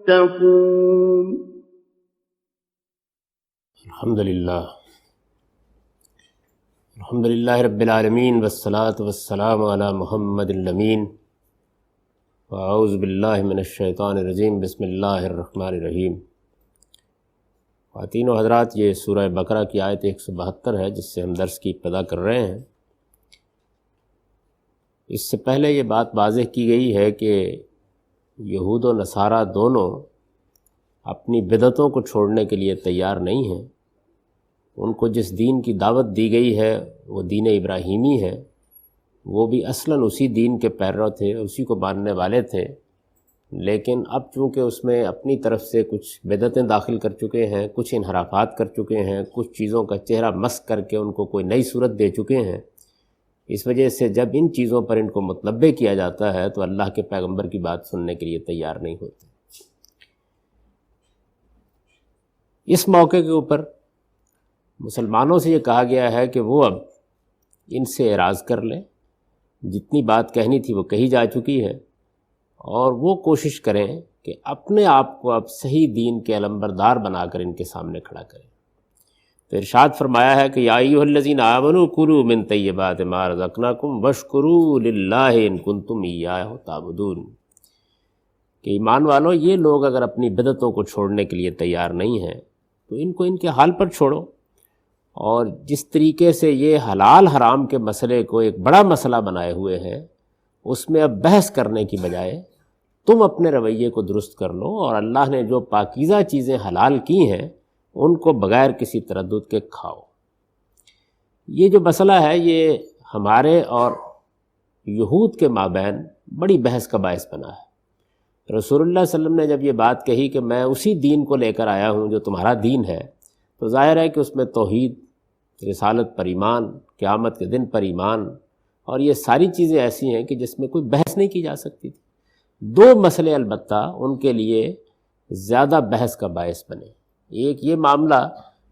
تتقون۔ الحمدللہ رب العالمین والصلاة والسلام علی محمد الامین واعوذ باللہ من الشیطان الرجیم بسم اللہ الرحمن الرحیم۔ خواتین و حضرات، یہ سورہ بقرہ کی آیت 172 ہے جس سے ہم درس کی ابتدا کر رہے ہیں۔ اس سے پہلے یہ بات واضح کی گئی ہے کہ یہود و نصارہ دونوں اپنی بدعتوں کو چھوڑنے کے لیے تیار نہیں ہیں۔ ان کو جس دین کی دعوت دی گئی ہے وہ دین ابراہیمی ہے، وہ بھی اصلاً اسی دین کے پیرو تھے، اسی کو ماننے والے تھے، لیکن اب چونکہ اس میں اپنی طرف سے کچھ بدعتیں داخل کر چکے ہیں، کچھ انحرافات کر چکے ہیں، کچھ چیزوں کا چہرہ مسخ کر کے ان کو کوئی نئی صورت دے چکے ہیں، اس وجہ سے جب ان چیزوں پر ان کو متنبہ کیا جاتا ہے تو اللہ کے پیغمبر کی بات سننے کے لیے تیار نہیں ہوتے۔ اس موقع کے اوپر مسلمانوں سے یہ کہا گیا ہے کہ وہ اب ان سے اعراض کر لیں، جتنی بات کہنی تھی وہ کہی جا چکی ہے، اور وہ کوشش کریں کہ اپنے آپ کو اب صحیح دین کے علمبردار بنا کر ان کے سامنے کھڑا کریں۔ تو ارشاد فرمایا ہے کہ یا ایھا الذین آمنوا کلوا من طیبات ما رزقناکم واشکروا للہ ان کنتم ایاہ تعبدون، کہ ایمان والو، یہ لوگ اگر اپنی بدعتوں کو چھوڑنے کے لیے تیار نہیں ہیں تو ان کو ان کے حال پر چھوڑو، اور جس طریقے سے یہ حلال حرام کے مسئلے کو ایک بڑا مسئلہ بنائے ہوئے ہیں، اس میں اب بحث کرنے کی بجائے تم اپنے رویے کو درست کر لو، اور اللہ نے جو پاکیزہ چیزیں حلال کی ہیں ان کو بغیر کسی تردد کے کھاؤ۔ یہ جو مسئلہ ہے یہ ہمارے اور یہود کے مابین بڑی بحث کا باعث بنا ہے۔ رسول اللہ صلی اللہ علیہ وسلم نے جب یہ بات کہی کہ میں اسی دین کو لے کر آیا ہوں جو تمہارا دین ہے، تو ظاہر ہے کہ اس میں توحید، رسالت پر ایمان، قیامت کے دن پر ایمان، اور یہ ساری چیزیں ایسی ہیں کہ جس میں کوئی بحث نہیں کی جا سکتی تھی۔ دو مسئلے البتہ ان کے لیے زیادہ بحث کا باعث بنے۔ ایک یہ معاملہ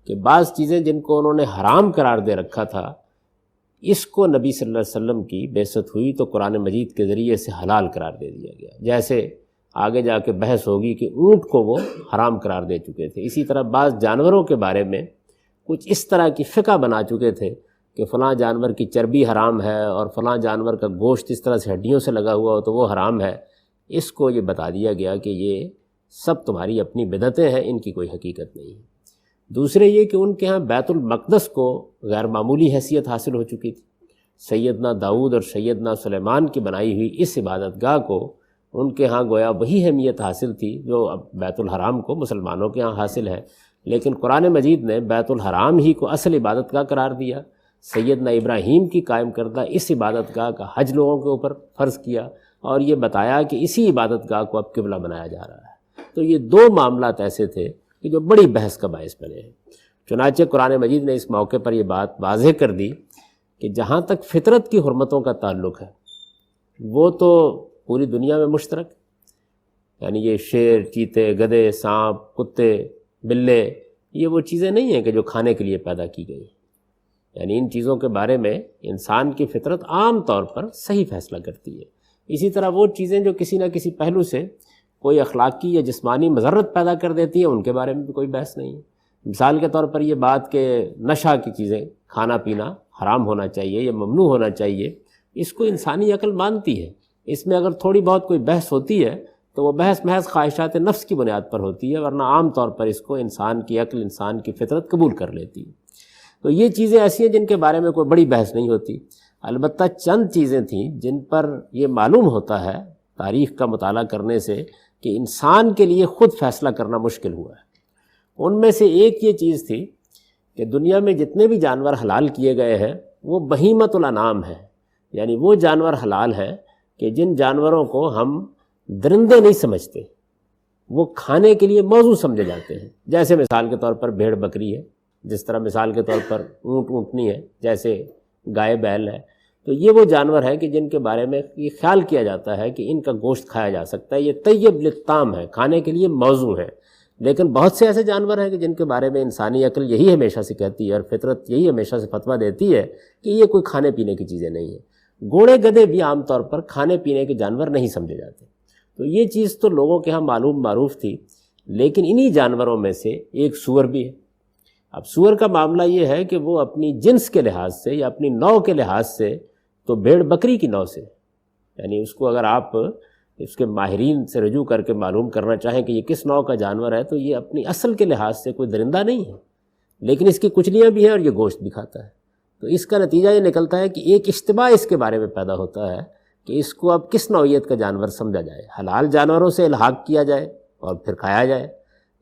کہ بعض چیزیں جن کو انہوں نے حرام قرار دے رکھا تھا، اس کو نبی صلی اللہ علیہ وسلم کی بعثت ہوئی تو قرآن مجید کے ذریعے سے حلال قرار دے دیا گیا۔ جیسے آگے جا کے بحث ہوگی کہ اونٹ کو وہ حرام قرار دے چکے تھے، اسی طرح بعض جانوروں کے بارے میں کچھ اس طرح کی فقہ بنا چکے تھے کہ فلاں جانور کی چربی حرام ہے اور فلاں جانور کا گوشت اس طرح سے ہڈیوں سے لگا ہوا ہو تو وہ حرام ہے۔ اس کو یہ بتا دیا گیا کہ یہ سب تمہاری اپنی بدعتیں ہیں، ان کی کوئی حقیقت نہیں ہے۔ دوسرے یہ کہ ان کے ہاں بیت المقدس کو غیر معمولی حیثیت حاصل ہو چکی تھی۔ سیدنا داؤد اور سیدنا سلیمان کی بنائی ہوئی اس عبادت گاہ کو ان کے ہاں گویا وہی اہمیت حاصل تھی جو اب بیت الحرام کو مسلمانوں کے ہاں حاصل ہے، لیکن قرآن مجید نے بیت الحرام ہی کو اصل عبادت گاہ قرار دیا۔ سیدنا ابراہیم کی قائم کردہ اس عبادت گاہ کا حج لوگوں کے اوپر فرض کیا، اور یہ بتایا کہ اسی عبادت گاہ کو اب قبلہ بنایا جا رہا ہے۔ تو یہ دو معاملات ایسے تھے کہ جو بڑی بحث کا باعث بنے ہیں۔ چنانچہ قرآن مجید نے اس موقع پر یہ بات واضح کر دی کہ جہاں تک فطرت کی حرمتوں کا تعلق ہے وہ تو پوری دنیا میں مشترک، یعنی یہ شیر، چیتے، گدھے، سانپ، کتے، بلے، یہ وہ چیزیں نہیں ہیں کہ جو کھانے کے لیے پیدا کی گئی، یعنی ان چیزوں کے بارے میں انسان کی فطرت عام طور پر صحیح فیصلہ کرتی ہے۔ اسی طرح وہ چیزیں جو کسی نہ کسی پہلو سے کوئی اخلاقی یا جسمانی مضرت پیدا کر دیتی ہیں، ان کے بارے میں بھی کوئی بحث نہیں ہے۔ مثال کے طور پر یہ بات کہ نشہ کی چیزیں کھانا پینا حرام ہونا چاہیے یا ممنوع ہونا چاہیے، اس کو انسانی عقل مانتی ہے۔ اس میں اگر تھوڑی بہت کوئی بحث ہوتی ہے تو وہ بحث محض خواہشات نفس کی بنیاد پر ہوتی ہے، ورنہ عام طور پر اس کو انسان کی عقل، انسان کی فطرت قبول کر لیتی ہے۔ تو یہ چیزیں ایسی ہیں جن کے بارے میں کوئی بڑی بحث نہیں ہوتی۔ البتہ چند چیزیں تھیں جن پر یہ معلوم ہوتا ہے تاریخ کا مطالعہ کرنے سے کہ انسان کے لیے خود فیصلہ کرنا مشکل ہوا ہے۔ ان میں سے ایک یہ چیز تھی کہ دنیا میں جتنے بھی جانور حلال کیے گئے ہیں وہ بہیمۃ الانعام ہیں، یعنی وہ جانور حلال ہیں کہ جن جانوروں کو ہم درندے نہیں سمجھتے، وہ کھانے کے لیے موزوں سمجھے جاتے ہیں۔ جیسے مثال کے طور پر بھیڑ بکری ہے، جس طرح مثال کے طور پر اونٹ اونٹنی ہے، جیسے گائے بیل ہے۔ تو یہ وہ جانور ہیں کہ جن کے بارے میں یہ خیال کیا جاتا ہے کہ ان کا گوشت کھایا جا سکتا ہے، یہ طیب للطعام ہے، کھانے کے لیے موزوں ہے۔ لیکن بہت سے ایسے جانور ہیں کہ جن کے بارے میں انسانی عقل یہی ہمیشہ سے کہتی ہے اور فطرت یہی ہمیشہ سے فتویٰ دیتی ہے کہ یہ کوئی کھانے پینے کی چیزیں نہیں ہیں۔ گھوڑے گدھے بھی عام طور پر کھانے پینے کے جانور نہیں سمجھے جاتے۔ تو تو یہ چیز تو لوگوں کے ہاں معروف تھی، لیکن انہی جانوروں میں سے ایک سور بھی ہے۔ اب سور کا معاملہ یہ ہے کہ وہ اپنی جنس کے لحاظ سے یا اپنی نوع کے لحاظ سے تو بھیڑ بکری کی نوع سے، یعنی اس کو اگر آپ اس کے ماہرین سے رجوع کر کے معلوم کرنا چاہیں کہ یہ کس نوع کا جانور ہے، تو یہ اپنی اصل کے لحاظ سے کوئی درندہ نہیں ہے، لیکن اس کی کچلیاں بھی ہیں اور یہ گوشت بھی کھاتا ہے۔ تو اس کا نتیجہ یہ نکلتا ہے کہ ایک اشتباہ اس کے بارے میں پیدا ہوتا ہے کہ اس کو اب کس نوعیت کا جانور سمجھا جائے، حلال جانوروں سے الحاق کیا جائے اور پھر کھایا جائے،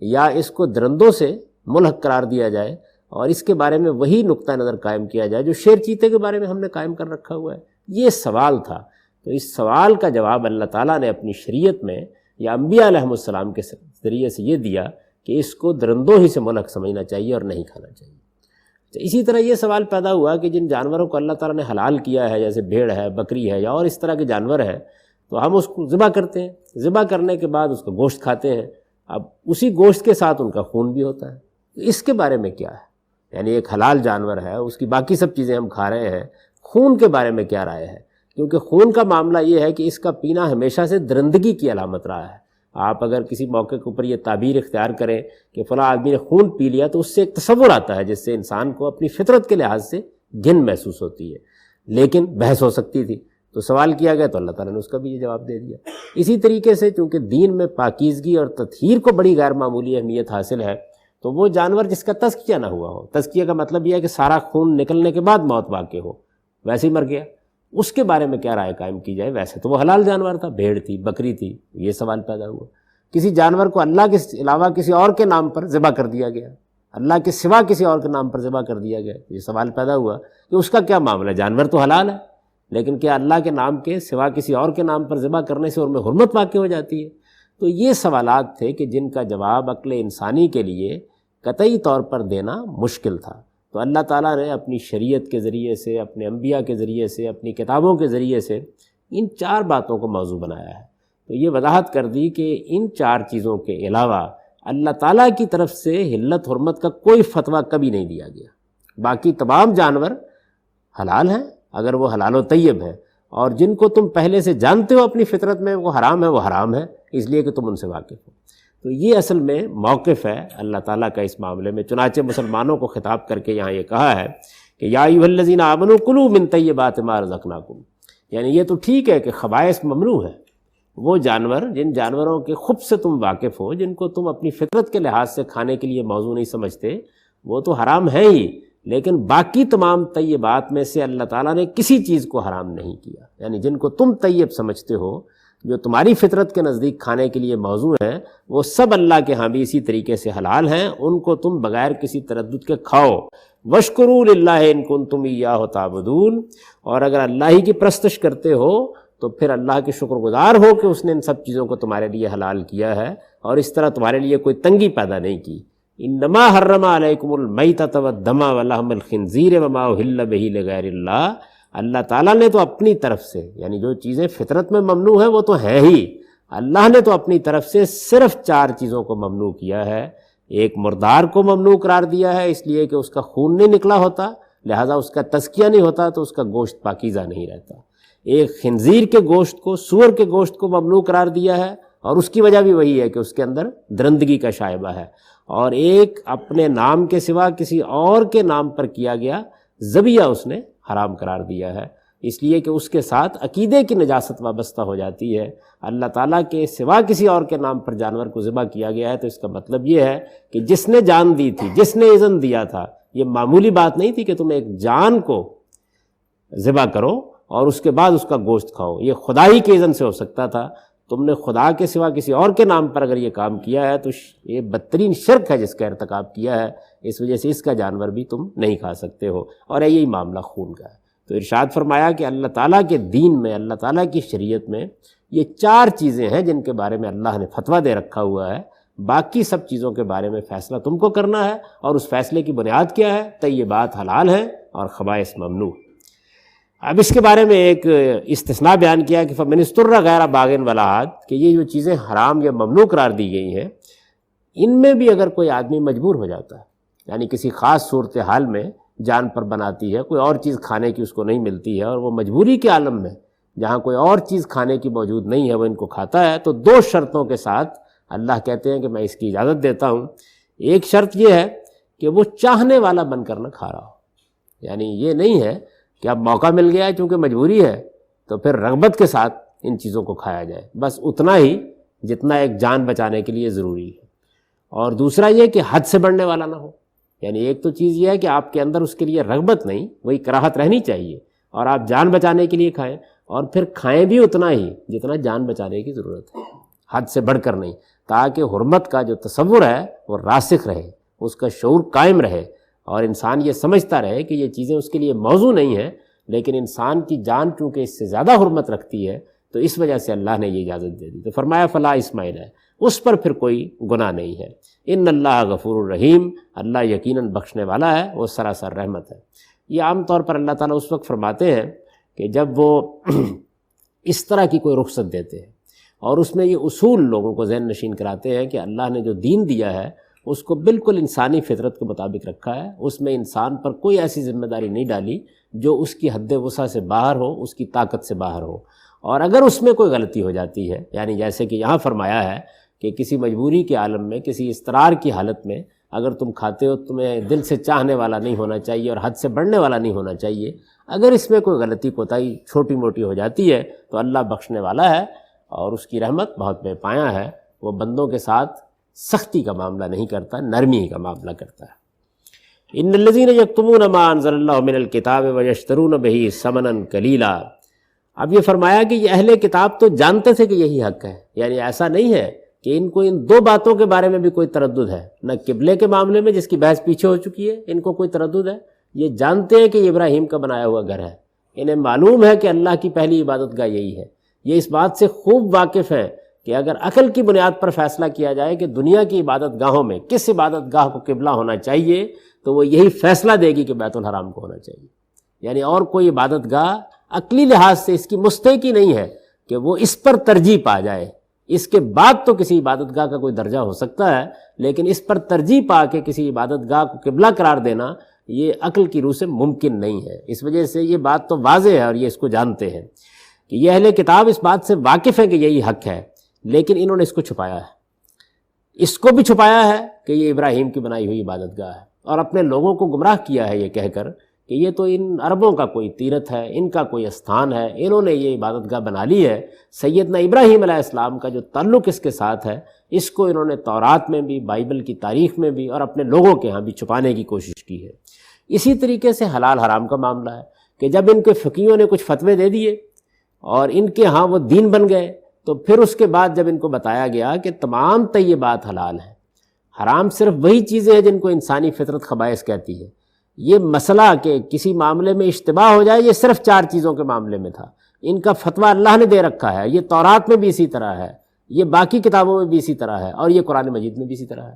یا اس کو درندوں سے ملحق قرار دیا جائے اور اس کے بارے میں وہی نقطہ نظر قائم کیا جائے جو شیر چیتے کے بارے میں ہم نے قائم کر رکھا ہوا ہے۔ یہ سوال تھا، تو اس سوال کا جواب اللہ تعالیٰ نے اپنی شریعت میں یا انبیاء علیہ السلام کے ذریعے سے یہ دیا کہ اس کو درندوں ہی سے ملحق سمجھنا چاہیے اور نہیں کھانا چاہیے۔ تو اسی طرح یہ سوال پیدا ہوا کہ جن جانوروں کو اللہ تعالیٰ نے حلال کیا ہے، جیسے بھیڑ ہے، بکری ہے یا اور اس طرح کے جانور ہے، تو ہم اس کو ذبح کرتے ہیں، ذبح کرنے کے بعد اس کا گوشت کھاتے ہیں۔ اب اسی گوشت کے ساتھ ان کا خون بھی ہوتا ہے، تو اس کے بارے میں کیا ہے؟ یعنی ایک حلال جانور ہے، اس کی باقی سب چیزیں ہم کھا رہے ہیں، خون کے بارے میں کیا رائے ہے؟ کیونکہ خون کا معاملہ یہ ہے کہ اس کا پینا ہمیشہ سے درندگی کی علامت رہا ہے۔ آپ اگر کسی موقع کے اوپر یہ تعبیر اختیار کریں کہ فلاں آدمی نے خون پی لیا، تو اس سے ایک تصور آتا ہے جس سے انسان کو اپنی فطرت کے لحاظ سے گھن محسوس ہوتی ہے، لیکن بحث ہو سکتی تھی، تو سوال کیا گیا تو اللہ تعالیٰ نے اس کا بھی یہ جواب دے دیا۔ اسی طریقے سے چونکہ دین میں پاکیزگی اور تطہیر کو بڑی غیر معمولی اہمیت حاصل ہے، تو وہ جانور جس کا تزکیہ نہ ہوا ہو، تزکیہ کا مطلب یہ ہے کہ سارا خون نکلنے کے بعد موت واقع ہو، ویسے ہی مر گیا، اس کے بارے میں کیا رائے قائم کی جائے؟ ویسے تو وہ حلال جانور تھا، بھیڑ تھی، بکری تھی، یہ سوال پیدا ہوا۔ کسی جانور کو اللہ کے علاوہ کسی اور کے نام پر ذبح کر دیا گیا، اللہ کے سوا کسی اور کے نام پر ذبح کر دیا گیا، یہ سوال پیدا ہوا کہ اس کا کیا معاملہ ہے؟ جانور تو حلال ہے، لیکن کیا اللہ کے نام کے سوا کسی اور کے نام پر ذبح کرنے سے ان میں حرمت واقع ہو جاتی ہے؟ تو یہ سوالات تھے کہ جن کا جواب عقل انسانی کے لیے قطعی طور پر دینا مشکل تھا۔ تو اللہ تعالیٰ نے اپنی شریعت کے ذریعے سے، اپنے انبیاء کے ذریعے سے، اپنی کتابوں کے ذریعے سے ان 4 باتوں کو موضوع بنایا ہے۔ تو یہ وضاحت کر دی کہ ان 4 چیزوں کے علاوہ اللہ تعالیٰ کی طرف سے حلت حرمت کا کوئی فتویٰ کبھی نہیں دیا گیا۔ باقی تمام جانور حلال ہیں اگر وہ حلال و طیب ہیں، اور جن کو تم پہلے سے جانتے ہو اپنی فطرت میں وہ حرام ہے، اس لیے کہ تم ان سے واقف ہو۔ تو یہ اصل میں موقف ہے اللہ تعالیٰ کا اس معاملے میں۔ چنانچہ مسلمانوں کو خطاب کر کے یہاں یہ کہا ہے کہ یا ایھا الذین آمنوا کلوا من طیبات ما رزقناکم، یعنی یہ تو ٹھیک ہے کہ خبائث ممنوع ہے، وہ جانور جن جانوروں کے خب سے تم واقف ہو، جن کو تم اپنی فطرت کے لحاظ سے کھانے کے لیے موضوع نہیں سمجھتے، وہ تو حرام ہے ہی، لیکن باقی تمام طیبات میں سے اللہ تعالیٰ نے کسی چیز کو حرام نہیں کیا، یعنی جن کو تم طیب سمجھتے ہو، جو تمہاری فطرت کے نزدیک کھانے کے لیے موضوع ہیں، وہ سب اللہ کے ہاں بھی اسی طریقے سے حلال ہیں، ان کو تم بغیر کسی تردد کے کھاؤ۔ وَاشْكُرُوا لِلَّهِ إِن كُنتُمْ إِيَّاهُ تَعْبُدُونَ، اور اگر اللہ ہی کی پرستش کرتے ہو تو پھر اللہ کے شکر گزار ہو کہ اس نے ان سب چیزوں کو تمہارے لیے حلال کیا ہے اور اس طرح تمہارے لیے کوئی تنگی پیدا نہیں کی۔ انما حرم علیکم المیتۃ والدم ولحم الخنزیر وما اہل بہ لغیر اللہ، اللہ تعالیٰ نے تو اپنی طرف سے، یعنی جو چیزیں فطرت میں ممنوع ہیں وہ تو ہیں ہی، اللہ نے تو اپنی طرف سے صرف 4 چیزوں کو ممنوع کیا ہے۔ ایک مردار کو ممنوع قرار دیا ہے اس لیے کہ اس کا خون نہیں نکلا ہوتا، لہذا اس کا تزکیہ نہیں ہوتا تو اس کا گوشت پاکیزہ نہیں رہتا۔ ایک خنزیر کے گوشت کو، سور کے گوشت کو ممنوع قرار دیا ہے، اور اس کی وجہ بھی وہی ہے کہ اس کے اندر درندگی کا شائبہ ہے۔ اور ایک اپنے نام کے سوا کسی اور کے نام پر کیا گیا ذبیحہ اس نے حرام قرار دیا ہے، اس لیے کہ اس کے ساتھ عقیدے کی نجاست وابستہ ہو جاتی ہے۔ اللہ تعالیٰ کے سوا کسی اور کے نام پر جانور کو ذبح کیا گیا ہے تو اس کا مطلب یہ ہے کہ جس نے جان دی تھی، جس نے اذن دیا تھا، یہ معمولی بات نہیں تھی کہ تم ایک جان کو ذبح کرو اور اس کے بعد اس کا گوشت کھاؤ، یہ خدا ہی کے اذن سے ہو سکتا تھا۔ تم نے خدا کے سوا کسی اور کے نام پر اگر یہ کام کیا ہے تو یہ بدترین شرک ہے جس کا ارتکاب کیا ہے، اس وجہ سے اس کا جانور بھی تم نہیں کھا سکتے ہو، اور یہی معاملہ خون کا ہے۔ تو ارشاد فرمایا کہ اللہ تعالیٰ کے دین میں، اللہ تعالیٰ کی شریعت میں یہ 4 چیزیں ہیں جن کے بارے میں اللہ نے فتویٰ دے رکھا ہوا ہے، باقی سب چیزوں کے بارے میں فیصلہ تم کو کرنا ہے، اور اس فیصلے کی بنیاد کیا ہے؟ طیبات حلال ہیں اور خبائث ممنوع۔ اب اس کے بارے میں ایک استثناء بیان کیا کہ فَمَنِ اسْتُرَّ غَيْرَ بَاغٍ وَلَا عَادٍ، کہ یہ جو چیزیں حرام یا ممنوع قرار دی گئی ہیں، ان میں بھی اگر کوئی آدمی مجبور ہو جاتا ہے، یعنی کسی خاص صورتحال میں جان پر بناتی ہے، کوئی اور چیز کھانے کی اس کو نہیں ملتی ہے اور وہ مجبوری کے عالم میں جہاں کوئی اور چیز کھانے کی موجود نہیں ہے وہ ان کو کھاتا ہے، تو 2 شرطوں کے ساتھ اللہ کہتے ہیں کہ میں اس کی اجازت دیتا ہوں۔ ایک شرط یہ ہے کہ وہ چاہنے والا بن کر نہ کھا رہا ہو، یعنی یہ نہیں ہے کہ اب موقع مل گیا ہے چونکہ مجبوری ہے تو پھر رغبت کے ساتھ ان چیزوں کو کھایا جائے، بس اتنا ہی جتنا ایک جان بچانے کے لیے ضروری ہے۔ اور دوسرا یہ کہ حد سے بڑھنے والا نہ ہو، یعنی ایک تو چیز یہ ہے کہ آپ کے اندر اس کے لیے رغبت نہیں، وہی کراہت رہنی چاہیے، اور آپ جان بچانے کے لیے کھائیں، اور پھر کھائیں بھی اتنا ہی جتنا جان بچانے کی ضرورت ہے، حد سے بڑھ کر نہیں، تاکہ حرمت کا جو تصور ہے وہ راسخ رہے، اس کا شعور قائم رہے، اور انسان یہ سمجھتا رہے کہ یہ چیزیں اس کے لیے موضوع نہیں ہیں، لیکن انسان کی جان چونکہ اس سے زیادہ حرمت رکھتی ہے تو اس وجہ سے اللہ نے یہ اجازت دے دی۔ تو فرمایا فلا اسماعیل ہے، اس پر پھر کوئی گناہ نہیں ہے۔ ان اللہ غفور الرحیم، اللہ یقیناً بخشنے والا ہے، وہ سراسر رحمت ہے۔ یہ عام طور پر اللہ تعالیٰ اس وقت فرماتے ہیں کہ جب وہ اس طرح کی کوئی رخصت دیتے ہیں اور اس میں یہ اصول لوگوں کو ذہن نشین کراتے ہیں کہ اللہ نے جو دین دیا ہے اس کو بالکل انسانی فطرت کے مطابق رکھا ہے، اس میں انسان پر کوئی ایسی ذمہ داری نہیں ڈالی جو اس کی حد وسع سے باہر ہو، اس کی طاقت سے باہر ہو، اور اگر اس میں کوئی غلطی ہو جاتی ہے، یعنی جیسے کہ یہاں فرمایا ہے کہ کسی مجبوری کے عالم میں، کسی اضطرار کی حالت میں اگر تم کھاتے ہو، تمہیں دل سے چاہنے والا نہیں ہونا چاہیے اور حد سے بڑھنے والا نہیں ہونا چاہیے، اگر اس میں کوئی غلطی کوتاہی چھوٹی موٹی ہو جاتی ہے تو اللہ بخشنے والا ہے اور اس کی رحمت بہت بے پایاں ہے، وہ بندوں کے ساتھ سختی کا معاملہ نہیں کرتا، نرمی کا معاملہ کرتا ہے۔ ان الذین یکتمون ما انزل اللہ من الکتاب ویشترون بہ ثمنا قلیلا، اب یہ فرمایا کہ یہ اہل کتاب تو جانتے تھے کہ یہی حق ہے، یعنی ایسا نہیں ہے کہ ان کو ان 2 باتوں کے بارے میں بھی کوئی تردد ہے، نہ قبلے کے معاملے میں جس کی بحث پیچھے ہو چکی ہے ان کو کوئی تردد ہے، یہ جانتے ہیں کہ یہ ابراہیم کا بنایا ہوا گھر ہے، انہیں معلوم ہے کہ اللہ کی پہلی عبادت گاہ یہی ہے، یہ اس بات سے خوب واقف ہیں کہ اگر عقل کی بنیاد پر فیصلہ کیا جائے کہ دنیا کی عبادت گاہوں میں کس عبادت گاہ کو قبلہ ہونا چاہیے تو وہ یہی فیصلہ دے گی کہ بیت الحرام کو ہونا چاہیے، یعنی اور کوئی عبادت گاہ عقلی لحاظ سے اس کی مستحقی نہیں ہے کہ وہ اس پر ترجیح پا جائے، اس کے بعد تو کسی عبادت گاہ کا کوئی درجہ ہو سکتا ہے، لیکن اس پر ترجیح پا کے کسی عبادت گاہ کو قبلہ قرار دینا یہ عقل کی روح سے ممکن نہیں ہے۔ اس وجہ سے یہ بات تو واضح ہے اور یہ اس کو جانتے ہیں کہ یہ اہل کتاب اس بات سے واقف ہے کہ یہی حق ہے، لیکن انہوں نے اس کو چھپایا ہے، اس کو بھی چھپایا ہے کہ یہ ابراہیم کی بنائی ہوئی عبادت گاہ ہے، اور اپنے لوگوں کو گمراہ کیا ہے یہ کہہ کر کہ یہ تو ان عربوں کا کوئی تیرتھ ہے، ان کا کوئی استھان ہے، انہوں نے یہ عبادت گاہ بنا لی ہے۔ سیدنا ابراہیم علیہ السلام کا جو تعلق اس کے ساتھ ہے اس کو انہوں نے تورات میں بھی، بائبل کی تاریخ میں بھی اور اپنے لوگوں کے ہاں بھی چھپانے کی کوشش کی ہے۔ اسی طریقے سے حلال حرام کا معاملہ ہے کہ جب ان کے فقیوں نے کچھ فتوے دے دیے اور ان کے ہاں وہ دین بن گئے تو پھر اس کے بعد جب ان کو بتایا گیا کہ تمام طیبات حلال ہیں، حرام صرف وہی چیزیں ہیں جن کو انسانی فطرت خبائث کہتی ہے، یہ مسئلہ کہ کسی معاملے میں اشتباہ ہو جائے یہ صرف 4 چیزوں کے معاملے میں تھا، ان کا فتویٰ اللہ نے دے رکھا ہے، یہ تورات میں بھی اسی طرح ہے، یہ باقی کتابوں میں بھی اسی طرح ہے، اور یہ قرآن مجید میں بھی اسی طرح ہے۔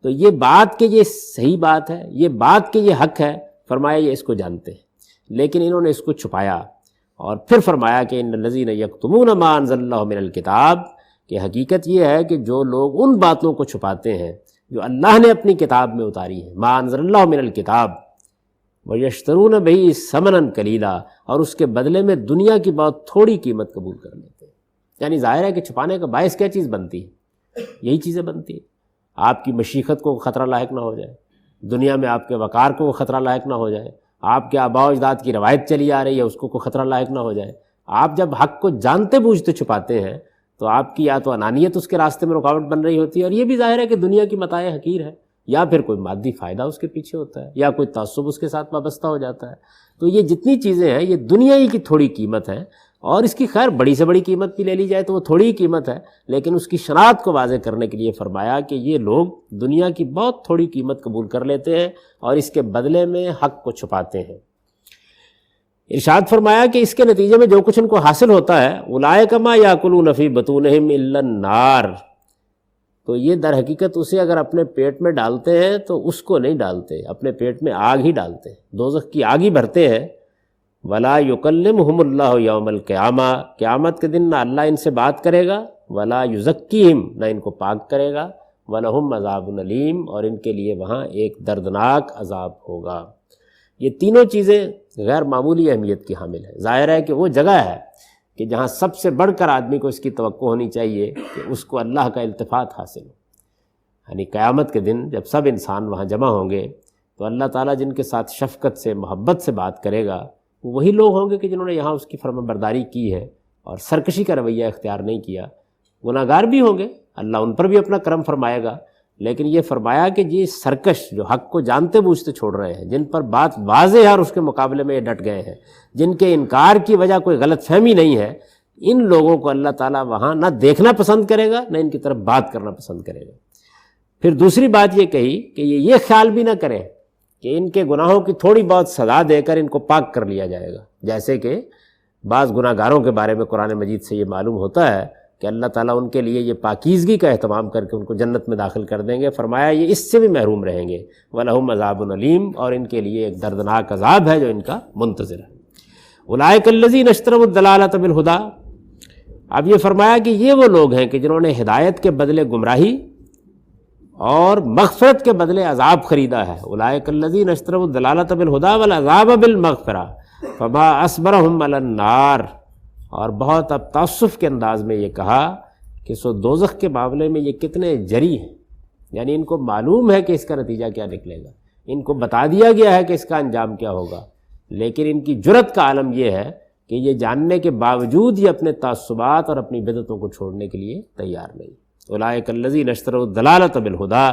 تو یہ بات کہ یہ صحیح بات ہے، یہ بات کہ یہ حق ہے، فرمایا یہ اس کو جانتے ہیں لیکن انہوں نے اس کو چھپایا، اور پھر فرمایا کہ ان الذین یکتمون ما انزل اللہ من الکتاب، کہ حقیقت یہ ہے کہ جو لوگ ان باتوں کو چھپاتے ہیں جو اللہ نے اپنی کتاب میں اتاری ہیں، ما انزل اللہ من الکتاب وَيَشْتَرُونَ بِهِ ثَمَنًا قَلِيلًا، اور اس کے بدلے میں دنیا کی بہت تھوڑی قیمت قبول کر لیتے ہیں۔ یعنی ظاہر ہے کہ چھپانے کا باعث کیا چیز بنتی ہے؟ یہی چیزیں بنتی ہیں، آپ کی مشیخت کو خطرہ لاحق نہ ہو جائے، دنیا میں آپ کے وقار کو خطرہ لاحق نہ ہو جائے، آپ کے آباء و اجداد کی روایت چلی آ رہی ہے اس کو کوئی خطرہ لاحق نہ ہو جائے۔ آپ جب حق کو جانتے بوجھتے چھپاتے ہیں تو آپ کی یا تو انانیت اس کے راستے میں رکاوٹ بن رہی ہوتی ہے، اور یہ بھی ظاہر ہے کہ دنیا کی متاع حقیر ہے، یا پھر کوئی مادی فائدہ اس کے پیچھے ہوتا ہے، یا کوئی تعصب اس کے ساتھ وابستہ ہو جاتا ہے۔ تو یہ جتنی چیزیں ہیں یہ دنیا ہی کی تھوڑی قیمت ہے، اور اس کی خیر بڑی سے بڑی قیمت بھی لے لی جائے تو وہ تھوڑی ہی قیمت ہے، لیکن اس کی شناخت کو واضح کرنے کے لیے فرمایا کہ یہ لوگ دنیا کی بہت تھوڑی قیمت قبول کر لیتے ہیں اور اس کے بدلے میں حق کو چھپاتے ہیں۔ ارشاد فرمایا کہ اس کے نتیجے میں جو کچھ ان کو حاصل ہوتا ہے اولئک ما یاکلون فی بطونہم الا النار، تو یہ در حقیقت اسے اگر اپنے پیٹ میں ڈالتے ہیں تو اس کو نہیں ڈالتے، اپنے پیٹ میں آگ ہی ڈالتے ہیں، دوزخ کی آگ ہی بھرتے ہیں۔ ولا یکلمہم اللہ یوم القیامہ، قیامت کے دن نہ اللہ ان سے بات کرے گا، ولا یزکیہم، نہ ان کو پاک کرے گا، ولہم عذاب علیم، اور ان کے لیے وہاں ایک دردناک عذاب ہوگا۔ یہ تینوں چیزیں غیر معمولی اہمیت کی حامل ہیں۔ ظاہر ہے کہ وہ جگہ ہے کہ جہاں سب سے بڑھ کر آدمی کو اس کی توقع ہونی چاہیے کہ اس کو اللہ کا التفات حاصل ہو، یعنی قیامت کے دن جب سب انسان وہاں جمع ہوں گے تو اللہ تعالیٰ جن کے ساتھ شفقت سے محبت سے بات کرے گا وہ وہی لوگ ہوں گے کہ جنہوں نے یہاں اس کی فرما برداری کی ہے اور سرکشی کا رویہ اختیار نہیں کیا۔ گناہ گار بھی ہوں گے، اللہ ان پر بھی اپنا کرم فرمائے گا، لیکن یہ فرمایا کہ یہ سرکش جو حق کو جانتے بوجھتے چھوڑ رہے ہیں، جن پر بات واضح ہے اور اس کے مقابلے میں یہ ڈٹ گئے ہیں، جن کے انکار کی وجہ کوئی غلط فہمی نہیں ہے، ان لوگوں کو اللہ تعالیٰ وہاں نہ دیکھنا پسند کرے گا نہ ان کی طرف بات کرنا پسند کرے گا۔ پھر دوسری بات یہ کہی کہ یہ خیال بھی نہ کریں کہ ان کے گناہوں کی تھوڑی بہت سزا دے کر ان کو پاک کر لیا جائے گا، جیسے کہ بعض گناہ گاروں کے بارے میں قرآن مجید سے یہ معلوم ہوتا ہے کہ اللہ تعالیٰ ان کے لیے یہ پاکیزگی کا اہتمام کر کے ان کو جنت میں داخل کر دیں گے۔ فرمایا یہ اس سے بھی محروم رہیں گے، وَلَهُمْ عَذَابٌ أَلِيمٌ، اور ان کے لیے ایک دردناک عذاب ہے جو ان کا منتظر ہے۔ أُولَٰئِكَ الَّذِينَ اشْتَرَوُا الضَّلَالَةَ بِالْهُدَىٰ، اب یہ فرمایا کہ یہ وہ لوگ ہیں کہ جنہوں نے ہدایت کے بدلے گمراہی اور مغفرت کے بدلے عذاب خریدا ہے۔ أُولَٰئِكَ الَّذِينَ اشْتَرَوُا الضَّلَالَةَ بِالْهُدَىٰ وَالْعَذَابَ بِالْمَغْفِرَةِ فَمَا أَصْبَرَهُمْ عَلَى النَّارِ، اور بہت اب تعسف کے انداز میں یہ کہا کہ سو دوزخ کے معاملے میں یہ کتنے جری ہیں، یعنی ان کو معلوم ہے کہ اس کا نتیجہ کیا نکلے گا، ان کو بتا دیا گیا ہے کہ اس کا انجام کیا ہوگا، لیکن ان کی جرت کا عالم یہ ہے کہ یہ جاننے کے باوجود یہ اپنے تعصبات اور اپنی بدعتوں کو چھوڑنے کے لیے تیار نہیں۔ اولئک الذین اشتروا الضلالۃ بالہدیٰ،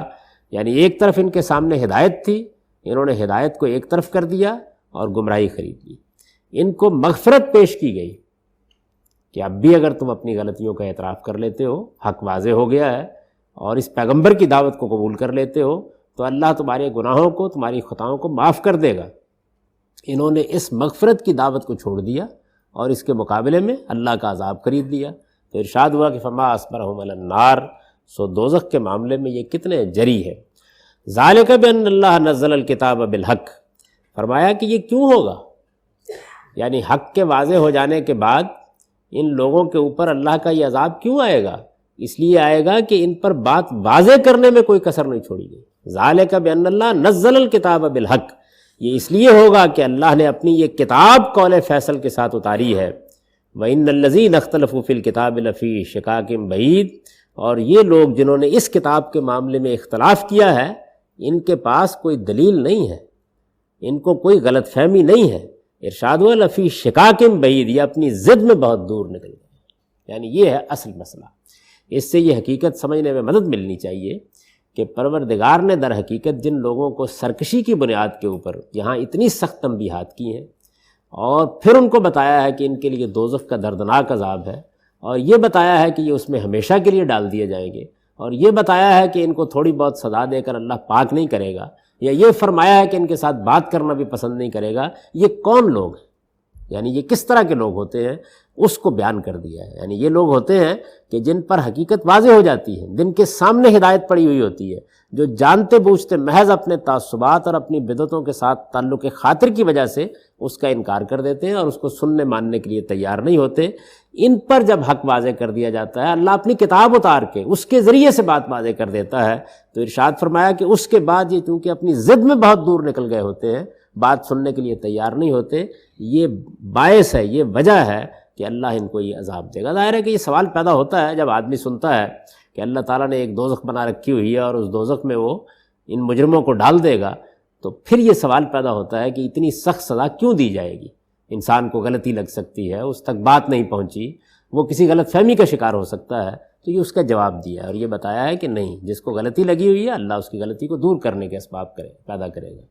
یعنی ایک طرف ان کے سامنے ہدایت تھی، انہوں نے ہدایت کو ایک طرف کر دیا اور گمراہی خرید لی۔ ان کو مغفرت پیش کی گئی کہ اب بھی اگر تم اپنی غلطیوں کا اعتراف کر لیتے ہو، حق واضح ہو گیا ہے، اور اس پیغمبر کی دعوت کو قبول کر لیتے ہو تو اللہ تمہارے گناہوں کو، تمہاری خطاؤں کو معاف کر دے گا۔ انہوں نے اس مغفرت کی دعوت کو چھوڑ دیا اور اس کے مقابلے میں اللہ کا عذاب خرید لیا، تو ارشاد ہوا کہ فما اصبرهم علی النار، سو دوزخ کے معاملے میں یہ کتنے جری ہے۔ ذالک بان اللہ نزل الکتاب بالحق، فرمایا کہ یہ کیوں ہوگا، یعنی حق کے واضح ہو جانے کے بعد ان لوگوں کے اوپر اللہ کا یہ عذاب کیوں آئے گا؟ اس لیے آئے گا کہ ان پر بات واضح کرنے میں کوئی کسر نہیں چھوڑی گئی۔ ذالک بان اللہ نزل الکتاب بالحق، یہ اس لیے ہوگا کہ اللہ نے اپنی یہ کتاب قول فیصل کے ساتھ اتاری ہے۔ وَإِنَّ الَّذِينَ اخْتَلَفُوا فِي الْكِتَابِ لَفِي شِقَاقٍ بَعِيدٍ، اور یہ لوگ جنہوں نے اس کتاب کے معاملے میں اختلاف کیا ہے، ان کے پاس کوئی دلیل نہیں ہے، ان کو کوئی غلط فہمی نہیں ہے۔ ارشاد ہوا لفی شقاقٍ بعید، یہ اپنی ضد میں بہت دور نکل گئے، یعنی یہ ہے اصل مسئلہ۔ اس سے یہ حقیقت سمجھنے میں مدد ملنی چاہیے کہ پروردگار نے در حقیقت جن لوگوں کو سرکشی کی بنیاد کے اوپر یہاں اتنی سخت تنبیہات کی ہیں، اور پھر ان کو بتایا ہے کہ ان کے لیے دوزخ کا دردناک عذاب ہے، اور یہ بتایا ہے کہ یہ اس میں ہمیشہ کے لیے ڈال دیے جائیں گے، اور یہ بتایا ہے کہ ان کو تھوڑی بہت سزا دے کر اللہ پاک نہیں کرے گا، یا یہ فرمایا ہے کہ ان کے ساتھ بات کرنا بھی پسند نہیں کرے گا، یہ کون لوگ ہیں، یعنی یہ کس طرح کے لوگ ہوتے ہیں، اس کو بیان کر دیا ہے۔ یعنی یہ لوگ ہوتے ہیں کہ جن پر حقیقت واضح ہو جاتی ہے، جن کے سامنے ہدایت پڑی ہوئی ہوتی ہے، جو جانتے بوجھتے محض اپنے تعصبات اور اپنی بدعتوں کے ساتھ تعلق خاطر کی وجہ سے اس کا انکار کر دیتے ہیں اور اس کو سننے ماننے کے لیے تیار نہیں ہوتے۔ ان پر جب حق واضح کر دیا جاتا ہے، اللہ اپنی کتاب اتار کے اس کے ذریعے سے بات واضح کر دیتا ہے، تو ارشاد فرمایا کہ اس کے بعد یہ چونکہ اپنی ضد میں بہت دور نکل گئے ہوتے ہیں، بات سننے کے لیے تیار نہیں ہوتے، یہ باعث ہے، یہ وجہ ہے کہ اللہ ان کو یہ عذاب دے گا۔ ظاہر ہے کہ یہ سوال پیدا ہوتا ہے جب آدمی سنتا ہے کہ اللہ تعالیٰ نے ایک دوزخ بنا رکھی ہوئی ہے اور اس دوزخ میں وہ ان مجرموں کو ڈال دے گا، تو پھر یہ سوال پیدا ہوتا ہے کہ اتنی سخت سزا کیوں دی جائے گی؟ انسان کو غلطی لگ سکتی ہے، اس تک بات نہیں پہنچی، وہ کسی غلط فہمی کا شکار ہو سکتا ہے، تو یہ اس کا جواب دیا ہے اور یہ بتایا ہے کہ نہیں، جس کو غلطی لگی ہوئی ہے اللہ اس کی غلطی کو دور کرنے کے اسباب پیدا کرے گا،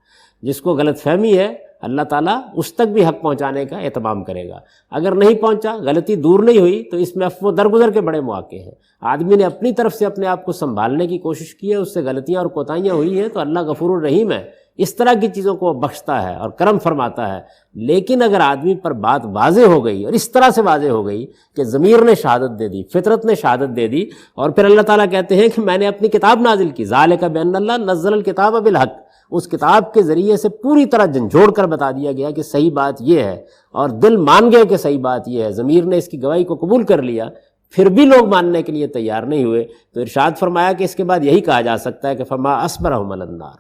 جس کو غلط فہمی ہے اللہ تعالیٰ اس تک بھی حق پہنچانے کا اہتمام کرے گا۔ اگر نہیں پہنچا، غلطی دور نہیں ہوئی، تو اس میں عفو درگزر کے بڑے مواقع ہیں۔ آدمی نے اپنی طرف سے اپنے آپ کو سنبھالنے کی کوشش کی ہے، اس سے غلطیاں اور کوتاہیاں ہوئی ہیں، تو اللہ غفور الرحیم ہے، اس طرح کی چیزوں کو بخشتا ہے اور کرم فرماتا ہے۔ لیکن اگر آدمی پر بات واضح ہو گئی اور اس طرح سے واضح ہو گئی کہ ضمیر نے شہادت دے دی، فطرت نے شہادت دے دی، اور پھر اللہ تعالیٰ کہتے ہیں کہ میں نے اپنی کتاب نازل کی، ذالک بان اللہ نزل الکتاب بالحق، اس کتاب کے ذریعے سے پوری طرح جھنجھوڑ کر بتا دیا گیا کہ صحیح بات یہ ہے، اور دل مان گئے کہ صحیح بات یہ ہے، ضمیر نے اس کی گواہی کو قبول کر لیا، پھر بھی لوگ ماننے کے لیے تیار نہیں ہوئے، تو ارشاد فرمایا کہ اس کے بعد یہی کہا جا سکتا ہے کہ فما اصبرهم علی النار،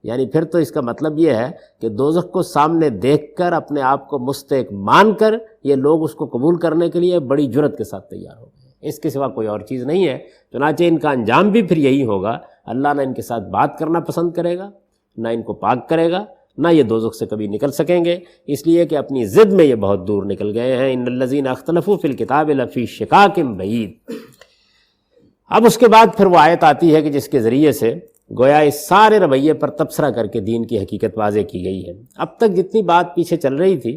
یعنی پھر تو اس کا مطلب یہ ہے کہ دوزخ کو سامنے دیکھ کر اپنے آپ کو مستحق مان کر یہ لوگ اس کو قبول کرنے کے لیے بڑی جرت کے ساتھ تیار ہو گئے، اس کے سوا کوئی اور چیز نہیں ہے۔ چنانچہ ان کا انجام بھی پھر یہی ہوگا، اللہ نہ ان کے ساتھ بات کرنا پسند کرے گا، نہ ان کو پاک کرے گا، نہ یہ دوزخ سے کبھی نکل سکیں گے، اس لیے کہ اپنی ضد میں یہ بہت دور نکل گئے ہیں۔ ان الذین اختلفوا فی الکتاب لفی شقاق بعید۔ اب اس کے بعد پھر وہ آیت آتی ہے کہ جس کے ذریعے سے گویا اس سارے رویے پر تبصرہ کر کے دین کی حقیقت واضح کی گئی ہے۔ اب تک جتنی بات پیچھے چل رہی تھی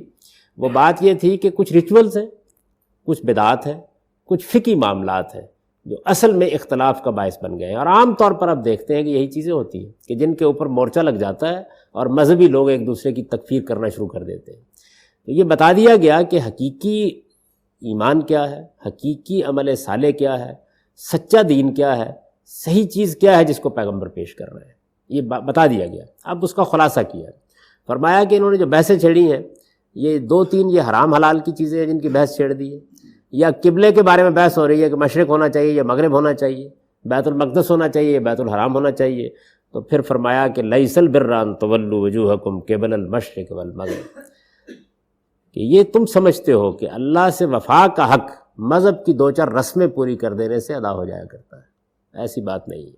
وہ بات یہ تھی کہ کچھ ریچولز ہیں، کچھ بدعات ہیں، کچھ فقہی معاملات ہیں جو اصل میں اختلاف کا باعث بن گئے ہیں، اور عام طور پر اب دیکھتے ہیں کہ یہی چیزیں ہوتی ہیں کہ جن کے اوپر مورچہ لگ جاتا ہے اور مذہبی لوگ ایک دوسرے کی تکفیر کرنا شروع کر دیتے ہیں۔ تو یہ بتا دیا گیا کہ حقیقی ایمان کیا ہے، حقیقی عمل صالح کیا ہے، سچا دین کیا ہے، صحیح چیز کیا ہے جس کو پیغمبر پیش کر رہے ہیں، یہ بتا دیا گیا۔ اب اس کا خلاصہ کیا، فرمایا کہ انہوں نے جو بحثیں چھیڑی ہیں یہ 2-3 یہ حرام حلال کی چیزیں ہیں جن کی بحث چھیڑ دی ہے، یا قبلے کے بارے میں بحث ہو رہی ہے کہ مشرق ہونا چاہیے یا مغرب ہونا چاہیے، بیت المقدس ہونا چاہیے یا بیت الحرام ہونا چاہیے۔ تو پھر فرمایا کہ لیس البر ان تولوا وجوہکم قبل المشرق والمغرب، کہ یہ تم سمجھتے ہو کہ اللہ سے وفا کا حق مذہب کی 2-4 رسمیں پوری کر دینے سے ادا ہو جایا کرتا ہے، ایسی بات نہیں ہے۔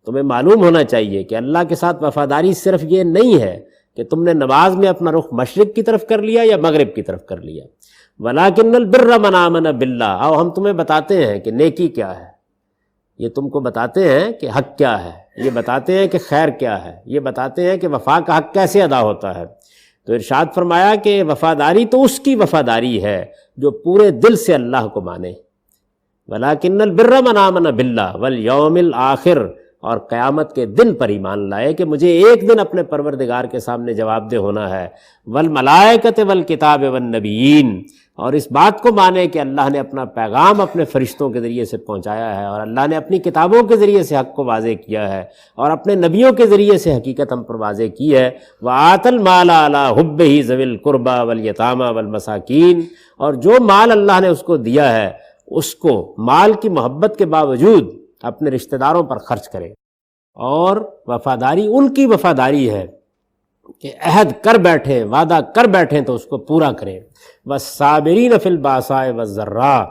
تمہیں معلوم ہونا چاہیے کہ اللہ کے ساتھ وفاداری صرف یہ نہیں ہے کہ تم نے نماز میں اپنا رخ مشرق کی طرف کر لیا یا مغرب کی طرف کر لیا، وَلَٰكِنَّ الْبِرَّ مَنْ آمَنَ بِاللَّهِ، اور ہم تمہیں بتاتے ہیں کہ نیکی کیا ہے، یہ تم کو بتاتے ہیں کہ حق کیا ہے، یہ بتاتے ہیں کہ خیر کیا ہے، یہ بتاتے ہیں کہ وفا کا حق کیسے ادا ہوتا ہے۔ تو ارشاد فرمایا کہ وفاداری تو اس کی وفاداری ہے جو پورے دل سے اللہ کو مانے، وَلَٰكِنَّ الْبِرَّ مَنْ آمَنَ بِاللَّهِ وَالْيَوْمِ الْآخِرِ، اور قیامت کے دن پر ایمان لائے کہ مجھے ایک دن اپنے پروردگار کے سامنے جواب دہ ہونا ہے، وَالْمَلَائِكَةِ وَالْكِتَابِ وَالنَّبِيِّينَ، اور اس بات کو مانے کہ اللہ نے اپنا پیغام اپنے فرشتوں کے ذریعے سے پہنچایا ہے، اور اللہ نے اپنی کتابوں کے ذریعے سے حق کو واضح کیا ہے، اور اپنے نبیوں کے ذریعے سے حقیقت ہم پر واضح کی ہے۔ وَآتَ الْمَالَ عَلَىٰ حُبِّهِ ذَوِي الْقُرْبَىٰ وَالْيَتَامَىٰ وَالْمَسَاكِينِ، اور جو مال اللہ نے اس کو دیا ہے اس کو مال کی محبت کے باوجود اپنے رشتہ داروں پر خرچ کرے، اور وفاداری ان کی وفاداری ہے کہ عہد کر بیٹھیں، وعدہ کر بیٹھیں تو اس کو پورا کریں۔ وَالصَّابِرِينَ فِي الْبَأْسَاءِ وَالضَّرَّاءِ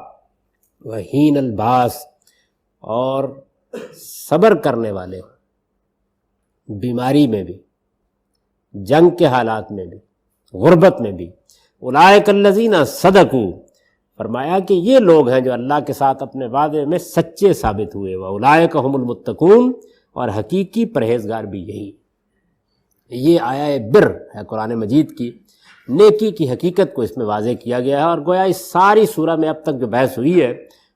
وَحِينَ الْبَأْسِ، اور صبر کرنے والے بیماری میں بھی، جنگ کے حالات میں بھی، غربت میں بھی۔ اولئک الذین صدقوا، فرمایا کہ یہ لوگ ہیں جو اللہ کے ساتھ اپنے وعدے میں سچے ثابت ہوئے، وَأُولَٰئِکَ هُمُ الْمُتَّقُونَ، اور حقیقی پرہیزگار بھی یہی۔ یہ آیہ بر ہے قرآن مجید کی، نیکی کی حقیقت کو اس میں واضح کیا گیا ہے، اور گویا اس ساری سورہ میں اب تک جو بحث ہوئی ہے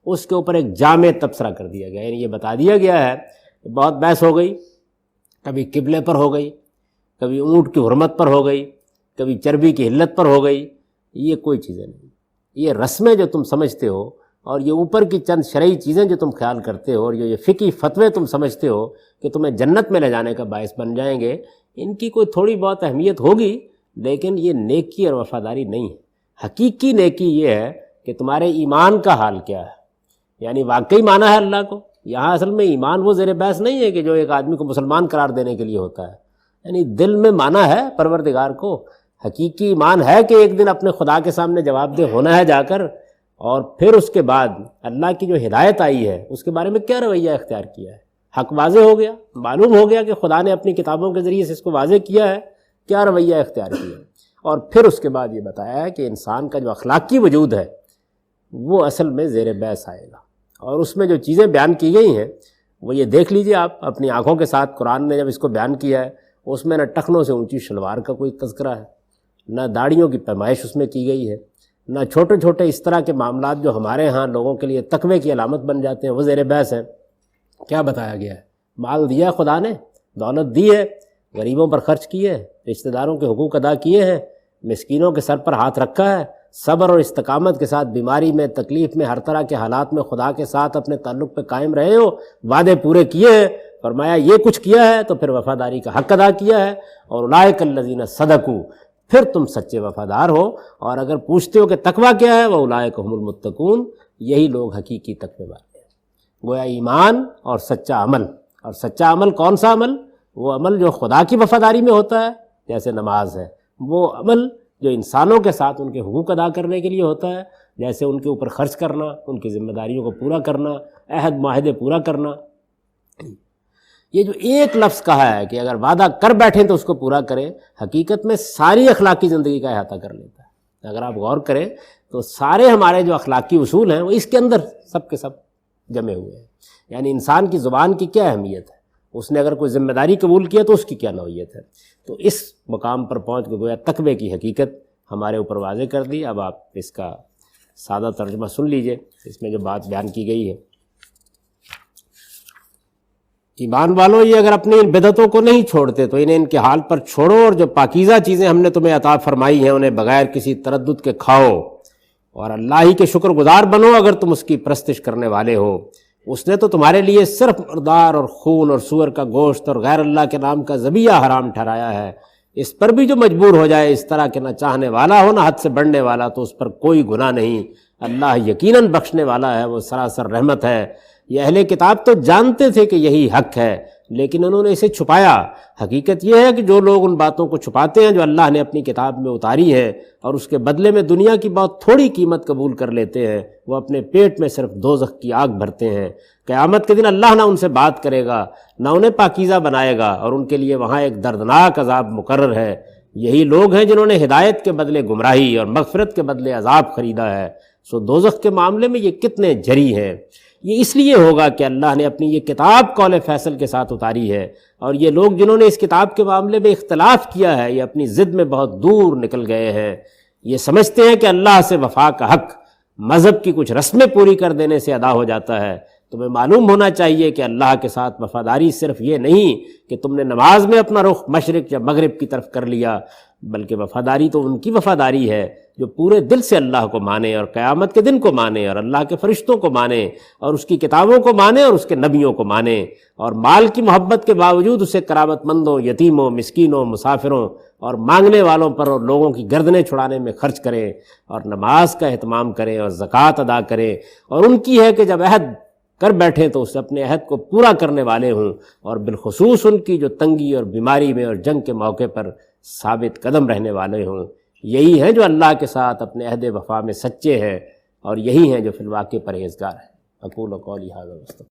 اس کے اوپر ایک جامع تبصرہ کر دیا گیا ہے، یعنی یہ بتا دیا گیا ہے کہ بہت بحث ہو گئی، کبھی قبلے پر ہو گئی، کبھی اونٹ کی حرمت پر ہو گئی، کبھی چربی کی حلت پر ہو گئی، یہ کوئی چیزیں نہیں، یہ رسمیں جو تم سمجھتے ہو اور یہ اوپر کی چند شرعی چیزیں جو تم خیال کرتے ہو، اور یہ فقہی فتوے تم سمجھتے ہو کہ تمہیں جنت میں لے جانے کا باعث بن جائیں گے، ان کی کوئی تھوڑی بہت اہمیت ہوگی، لیکن یہ نیکی اور وفاداری نہیں ہے۔ حقیقی نیکی یہ ہے کہ تمہارے ایمان کا حال کیا ہے، یعنی واقعی مانا ہے اللہ کو۔ یہاں اصل میں ایمان وہ زیر بحث نہیں ہے کہ جو ایک آدمی کو مسلمان قرار دینے کے لیے ہوتا ہے، یعنی دل میں مانا ہے پروردگار کو۔ حقیقی ایمان ہے کہ ایک دن اپنے خدا کے سامنے جواب دہ ہونا ہے جا کر، اور پھر اس کے بعد اللہ کی جو ہدایت آئی ہے اس کے بارے میں کیا رویہ اختیار کیا ہے۔ حق واضح ہو گیا، معلوم ہو گیا کہ خدا نے اپنی کتابوں کے ذریعے سے اس کو واضح کیا ہے، کیا رویہ اختیار کیا، اور پھر اس کے بعد یہ بتایا ہے کہ انسان کا جو اخلاقی وجود ہے وہ اصل میں زیر بحث آئے گا، اور اس میں جو چیزیں بیان کی گئی ہیں وہ یہ دیکھ لیجئے آپ اپنی آنکھوں کے ساتھ۔ قرآن نے جب اس کو بیان کیا ہے اس میں نہ ٹخنوں سے اونچی شلوار کا کوئی تذکرہ ہے، نہ داڑھیوں کی پیمائش اس میں کی گئی ہے، نہ چھوٹے چھوٹے اس طرح کے معاملات جو ہمارے ہاں لوگوں کے لیے تقوی کی علامت بن جاتے ہیں وہ زیر بحث ہیں۔ کیا بتایا گیا ہے؟ مال دیا خدا نے، دولت دی ہے، غریبوں پر خرچ کیے ہیں، رشتہ داروں کے حقوق ادا کیے ہیں، مسکینوں کے سر پر ہاتھ رکھا ہے، صبر اور استقامت کے ساتھ بیماری میں، تکلیف میں، ہر طرح کے حالات میں خدا کے ساتھ اپنے تعلق پہ قائم رہے ہو، وعدے پورے کیے ہیں، فرمایا یہ کچھ کیا ہے تو پھر وفاداری کا حق ادا کیا ہے، اور اولئک الذین صدقوا، پھر تم سچے وفادار ہو۔ اور اگر پوچھتے ہو کہ تقویٰ کیا ہے، وَأُولَٰئِکَ هُمُ الْمُتَّقُونَ، یہی لوگ حقیقی تقوی والے ہیں۔ گویا ایمان اور سچا عمل، اور سچا عمل کون سا عمل؟ وہ عمل جو خدا کی وفاداری میں ہوتا ہے جیسے نماز ہے، وہ عمل جو انسانوں کے ساتھ ان کے حقوق ادا کرنے کے لیے ہوتا ہے جیسے ان کے اوپر خرچ کرنا، ان کی ذمہ داریوں کو پورا کرنا، عہد معاہدے پورا کرنا، یہ جو ایک لفظ کہا ہے کہ اگر وعدہ کر بیٹھیں تو اس کو پورا کریں، حقیقت میں ساری اخلاقی زندگی کا احاطہ کر لیتا ہے۔ اگر آپ غور کریں تو سارے ہمارے جو اخلاقی اصول ہیں وہ اس کے اندر سب کے سب جمے ہوئے ہیں۔ یعنی انسان کی زبان کی کیا اہمیت ہے، اس نے اگر کوئی ذمہ داری قبول کیا تو اس کی کیا نوعیت ہے۔ تو اس مقام پر پہنچ کے گویا تقوی کی حقیقت ہمارے اوپر واضح کر دی۔ اب آپ اس کا سادہ ترجمہ سن لیجئے، اس میں جو بات بیان کی گئی ہے۔ ایمان والو، یہ اگر اپنی ان بدعتوں کو نہیں چھوڑتے تو انہیں ان کے حال پر چھوڑو، اور جو پاکیزہ چیزیں ہم نے تمہیں عطا فرمائی ہیں انہیں بغیر کسی تردد کے کھاؤ، اور اللہ ہی کے شکر گزار بنو اگر تم اس کی پرستش کرنے والے ہو۔ اس نے تو تمہارے لیے صرف مردار اور خون اور سور کا گوشت اور غیر اللہ کے نام کا ذبیحہ حرام ٹھہرایا ہے۔ اس پر بھی جو مجبور ہو جائے اس طرح کہ نہ چاہنے والا ہو نہ حد سے بڑھنے والا تو اس پر کوئی گناہ نہیں۔ اللہ یقیناً بخشنے والا ہے، وہ سراسر رحمت ہے۔ یہ اہل کتاب تو جانتے تھے کہ یہی حق ہے، لیکن انہوں نے اسے چھپایا۔ حقیقت یہ ہے کہ جو لوگ ان باتوں کو چھپاتے ہیں جو اللہ نے اپنی کتاب میں اتاری ہے اور اس کے بدلے میں دنیا کی بہت تھوڑی قیمت قبول کر لیتے ہیں، وہ اپنے پیٹ میں صرف دوزخ کی آگ بھرتے ہیں۔ قیامت کے دن اللہ نہ ان سے بات کرے گا نہ انہیں پاکیزہ بنائے گا، اور ان کے لیے وہاں ایک دردناک عذاب مقرر ہے۔ یہی لوگ ہیں جنہوں نے ہدایت کے بدلے گمراہی اور مغفرت کے بدلے عذاب خریدا ہے۔ سو دوزخ کے معاملے میں یہ کتنے جری ہیں۔ یہ اس لیے ہوگا کہ اللہ نے اپنی یہ کتاب قول فیصل کے ساتھ اتاری ہے، اور یہ لوگ جنہوں نے اس کتاب کے معاملے میں اختلاف کیا ہے یہ اپنی ضد میں بہت دور نکل گئے ہیں۔ یہ سمجھتے ہیں کہ اللہ سے وفا کا حق مذہب کی کچھ رسمیں پوری کر دینے سے ادا ہو جاتا ہے۔ تمہیں معلوم ہونا چاہیے کہ اللہ کے ساتھ وفاداری صرف یہ نہیں کہ تم نے نماز میں اپنا رخ مشرق یا مغرب کی طرف کر لیا، بلکہ وفاداری تو ان کی وفاداری ہے جو پورے دل سے اللہ کو مانے اور قیامت کے دن کو مانے اور اللہ کے فرشتوں کو مانے اور اس کی کتابوں کو مانے اور اس کے نبیوں کو مانے، اور مال کی محبت کے باوجود اسے قرابت مندوں، یتیموں، مسکینوں، مسافروں اور مانگنے والوں پر اور لوگوں کی گردنیں چھڑانے میں خرچ کریں، اور نماز کا اہتمام کریں اور زکوٰۃ ادا کریں، اور ان کی ہے کہ جب عہد کر بیٹھیں تو اسے اپنے عہد کو پورا کرنے والے ہوں، اور بالخصوص ان کی جو تنگی اور بیماری میں اور جنگ کے موقع پر ثابت قدم رہنے والے ہوں۔ یہی ہیں جو اللہ کے ساتھ اپنے عہد وفا میں سچے ہیں، اور یہی ہیں جو فی الواقع پرہیزگار ہیں۔ اقول قولی ھذا۔